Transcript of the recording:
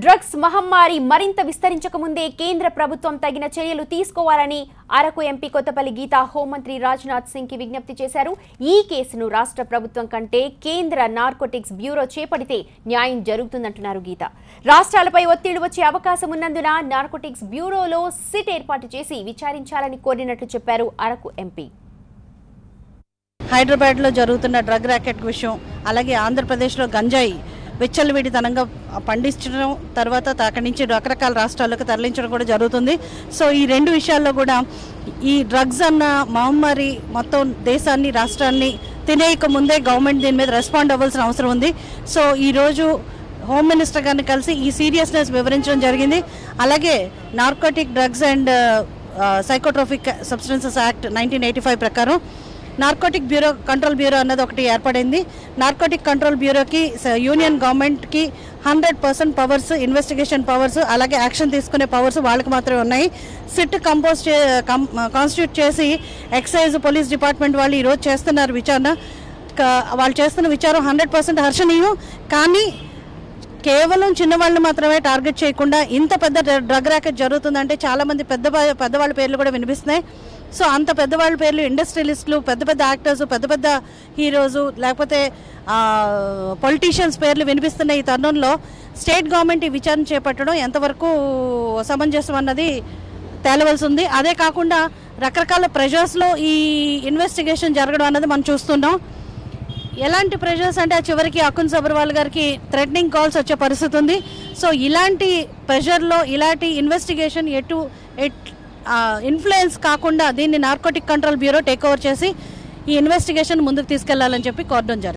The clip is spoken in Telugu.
డ్రగ్స్ మహమ్మారి మరింత విస్తరించక ముందే కేంద్ర ప్రభుత్వం తగిన చర్యలు తీసుకోవాలని అరకు ఎంపీ కొత్తపల్లి గీత హోంమంత్రి రాజ్నాథ్ సింగ్ కి విజ్ఞప్తి చేశారు. ఈ కేసును రాష్ట్ర ప్రభుత్వం కంటే కేంద్ర నార్కోటిక్స్ బ్యూరో చేపడితే న్యాయం జరుగుతుందంటున్నారు గీత. రాష్ట్రాలపై ఒత్తిడి వచ్చే అవకాశం ఉన్నందున నార్కోటిక్స్ బ్యూరోలో సిట్ ఏర్పాటు చేసి విచారించాలని కోరినట్లు చెప్పారు అరకు ఎంపీ. హైదరాబాద్లో జరుగుతున్న డ్రగ్ ర్యాకెట్ విషయం, అలాగే ఆంధ్రప్రదేశ్లో గంజాయి విచ్చలవిడితనంగా పండించడం, తర్వాత అక్కడి నుంచి రకరకాల రాష్ట్రాలకు తరలించడం కూడా జరుగుతుంది. సో ఈ రెండు విషయాల్లో కూడా ఈ డ్రగ్స్ అన్న మహమ్మారి మొత్తం దేశాన్ని, రాష్ట్రాన్ని తినేయక ముందే గవర్నమెంట్ దీని మీద రెస్పాండ్ అవ్వాల్సిన అవసరం ఉంది. సో ఈరోజు హోమ్ మినిస్టర్ గారిని కలిసి ఈ సీరియస్నెస్ వివరించడం జరిగింది. అలాగే narcotic drugs and psychotropic substances act 1985 ప్రకారం నార్కోటిక్ కంట్రోల్ బ్యూరో అన్నది ఒకటి ఏర్పడింది. నార్కోటిక్ కంట్రోల్ బ్యూరోకి యూనియన్ గవర్నమెంట్కి 100% పవర్స్, ఇన్వెస్టిగేషన్ పవర్స్, అలాగే యాక్షన్ తీసుకునే పవర్స్ వాళ్ళకి మాత్రమే ఉన్నాయి. సిట్ కాన్స్టిట్యూట్ చేసి ఎక్సైజ్, పోలీస్ డిపార్ట్మెంట్ వాళ్ళు ఈరోజు చేస్తున్నారు విచారణ. వాళ్ళు చేస్తున్న విచారం 100% హర్షణీయం. కానీ కేవలం చిన్నవాళ్ళు మాత్రమే టార్గెట్ చేయకుండా ఇంత పెద్ద డ్రగ్ ర్యాకెట్ జరుగుతుందంటే చాలామంది పెద్దవాళ్ళ పేర్లు కూడా వినిపిస్తున్నాయి. సో అంత పెద్దవాళ్ళ పేర్లు, ఇండస్ట్రియలిస్టులు, పెద్ద యాక్టర్స్, పెద్ద హీరోస్, లేకపోతే పొలిటీషియన్స్ పేర్లు వినిపిస్తున్న ఈ తరుణంలో స్టేట్ గవర్నమెంట్ ఈ విచారణ చేపట్టడం ఎంతవరకు సమంజసం అన్నది తేలవలసి ఉంది. అదే కాకుండా రకరకాల ప్రెషర్స్లో ఈ ఇన్వెస్టిగేషన్ జరగడం అన్నది మనం చూస్తున్నాం. ఎలాంటి ప్రెషర్స్ అంటే చివరికి అకున్ సబర్వాల్ గారికి థ్రెటనింగ్ కాల్స్ వచ్చే పరిస్థితి ఉంది. సో ఇలాంటి ప్రెషర్లో ఇలాంటి ఇన్వెస్టిగేషన్ ఇన్ఫ్లుయెన్స్ కాకుండా దీన్ని narcotic control bureau take over చేసి ఈ ఇన్వెస్టిగేషన్ ముందుకు తీసుకెళ్లాలని చెప్పి కోరడం జరిగింది.